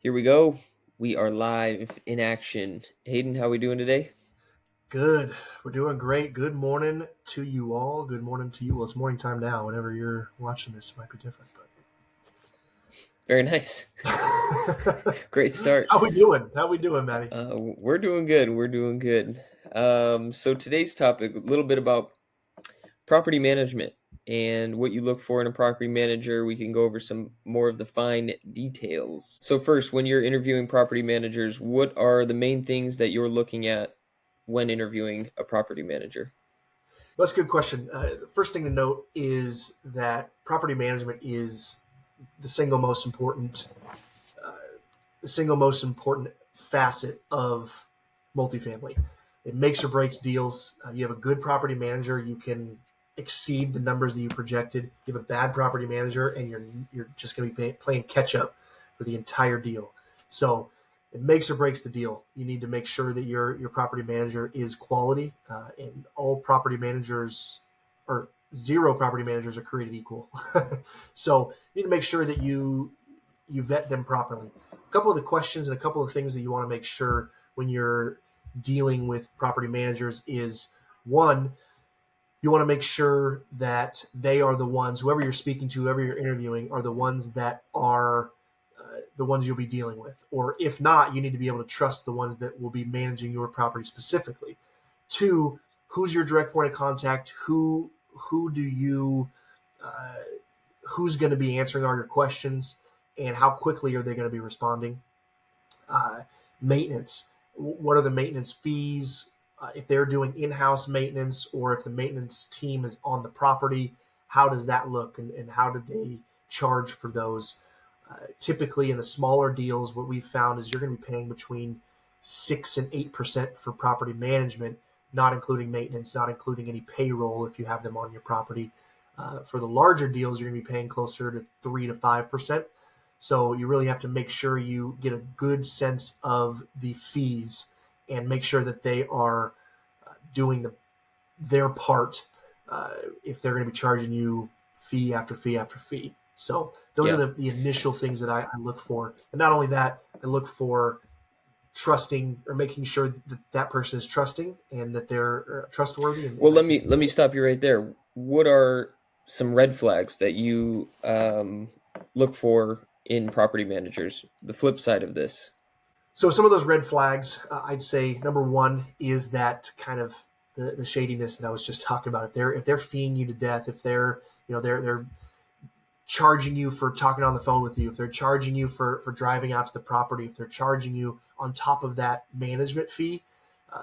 Here we go. We are live in action. Hayden, how we doing today? Good. We're doing great. Good morning to you all. Good morning to you. Well, it's morning time now. Whenever you're watching this, it might be different. Very nice. But Great start. how we doing? How we doing, Maddie? We're doing good. We're doing good. So today's topic, a little bit about property management and what you look for in a property manager. We can go over some more of the fine details. So first, when you're interviewing property managers, what are the main things that you're looking at when interviewing a property manager? That's a good question. The first thing to note is that property management is the single most important, uh, the single most important facet of multifamily. It makes or breaks deals. You have a good property manager, you can exceed the numbers that you projected. You have a bad property manager, and you're just going to be playing catch up for the entire deal. So it makes or breaks the deal. You need to make sure that your property manager is quality, and all property managers or zero property managers are created equal. So you need to make sure that you vet them properly. A couple of the questions and a couple of things that you want to make sure when you're dealing with property managers is one, you want to make sure that they are the ones, whoever you're speaking to, whoever you're interviewing, are the ones that are the ones you'll be dealing with. Or if not, you need to be able to trust the ones that will be managing your property specifically. Two, who's your direct point of contact? Who do you uh, who's going to be answering all your questions, and how quickly are they going to be responding? uh, Maintenance. What are the maintenance fees? If they're doing in-house maintenance, or if the maintenance team is on the property, how does that look, and how did they charge for those? Typically, in the smaller deals, what we've found is you're going to be paying between 6 and 8% for property management, not including maintenance, not including any payroll if you have them on your property. For the larger deals, you're going to be paying closer to 3 to 5%. So you really have to make sure you get a good sense of the fees and make sure that they are doing their part, if they're going to be charging you fee after fee after fee. So those are Yeah. the initial things that I look for. And not only that, I look for trusting or making sure that that person is trusting and that they're trustworthy, Well, and I let me can. stop you right there. What are some red flags that you look for in property managers? The flip side of this. So some of those red flags, I'd say number one is that kind of the shadiness that I was just talking about. If they're feeing you to death, if they're they're charging you for talking on the phone with you, if they're charging you for driving out to the property, if they're charging you on top of that management fee,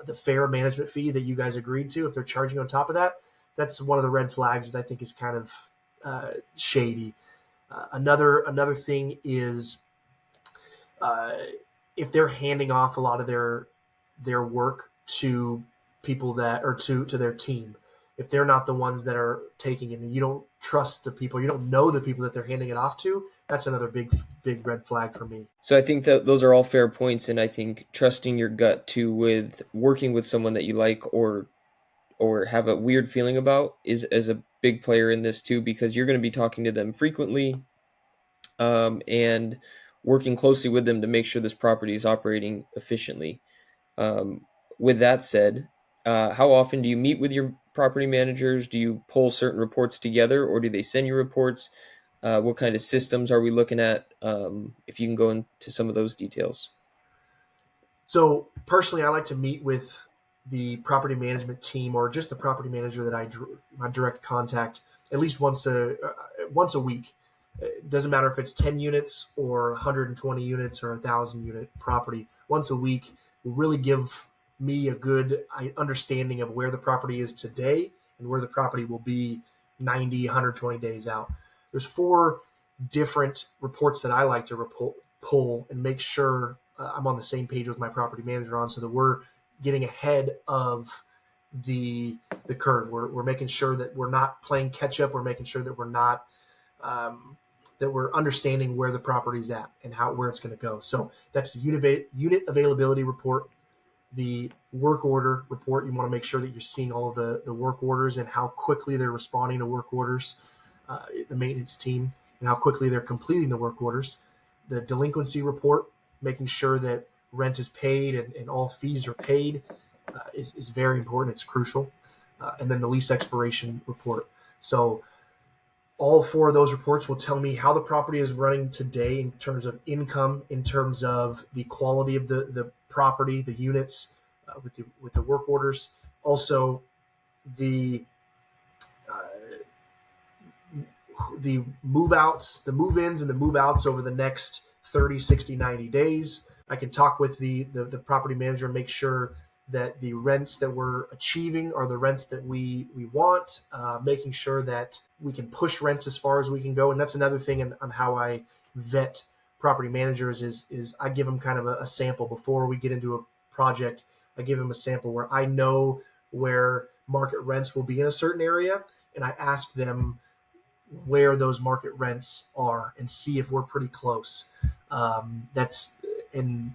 the fair management fee that you guys agreed to, if they're charging on top of that, that's one of the red flags that I think is kind of shady. Another thing is, uh, if they're handing off a lot of their work to people that, or to their team, if they're not the ones that are taking it, and you don't trust the people, you don't know the people that they're handing it off to, that's another big red flag for me. So I think that those are all fair points, and I think trusting your gut too with working with someone that you like or have a weird feeling about is a big player in this too, because you're going to be talking to them frequently, and working closely with them to make sure this property is operating efficiently. Um, with that said, how often do you meet with your property managers? Do you pull certain reports together, or do they send you reports? What kind of systems are we looking at? If you can go into some of those details. So personally, I like to meet with the property management team, or just the property manager that my direct contact, at least once a week. It doesn't matter if it's 10 units or 120 units or 1,000 unit property. Once a week will really give me a good understanding of where the property is today and where the property will be 90, 120 days out. There's four different reports that I like to pull and make sure I'm on the same page with my property manager on, so that we're getting ahead of the curve. We're making sure that we're not playing catch up. We're making sure that we're not um, that we're understanding where the property's at and where it's going to go. So that's the unit availability report, the work order report. You want to make sure that you're seeing all of the work orders and how quickly they're responding to work orders, the maintenance team, and how quickly they're completing the work orders. The delinquency report, making sure that rent is paid and all fees are paid is very important. It's crucial. And then the lease expiration report. So all four of those reports will tell me how the property is running today in terms of income, in terms of the quality of the property, the units, with the work orders. Also, the the move outs, the move ins, and the move outs over the next 30, 60, 90 days. I can talk with the property manager and make sure that the rents that we're achieving are the rents that we want, making sure that we can push rents as far as we can go. And that's another thing on how I vet property managers is I give them kind of a sample before we get into a project. I give them a sample where I know where market rents will be in a certain area, and I ask them where those market rents are and see if we're pretty close. That's and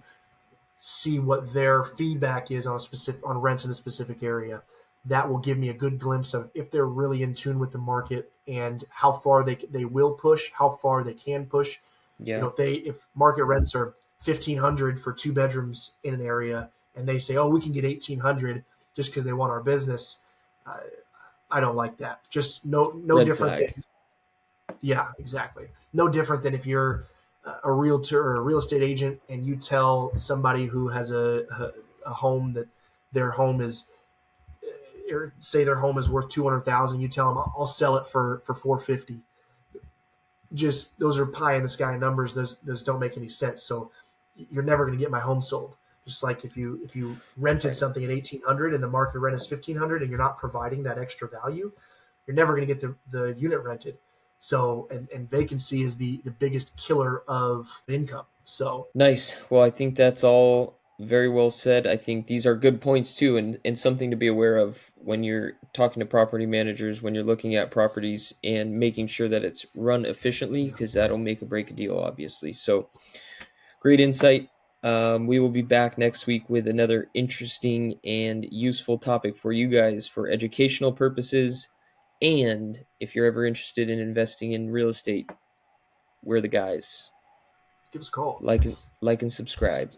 see what their feedback is on rents in a specific area. That will give me a good glimpse of if they're really in tune with the market and how far they will push, how far they can push. Yeah. If market rents are 1,500 for 2 bedrooms in an area, and they say, oh, we can get 1,800 just because they want our business. Uh, I don't like that. Just no Red different flag. than, yeah, exactly. No different than if you're a realtor or a real estate agent and you tell somebody who has a home that their home is, or say their home is worth 200,000. You tell them I'll sell it for 450. Just those are pie in the sky numbers. Those don't make any sense. So you're never going to get my home sold. Just like if you rented Right. something at 1,800 and the market rent is 1,500 and you're not providing that extra value, you're never going to get the unit rented. So and vacancy is the biggest killer of income. So Nice. Well, I think that's all very well said. I think these are good points too, and something to be aware of when you're talking to property managers, when you're looking at properties and making sure that it's run efficiently, because that'll make or break a deal, obviously. So, great insight. We will be back next week with another interesting and useful topic for you guys for educational purposes. And if you're ever interested in investing in real estate, we're the guys. give us a call. Like and subscribe.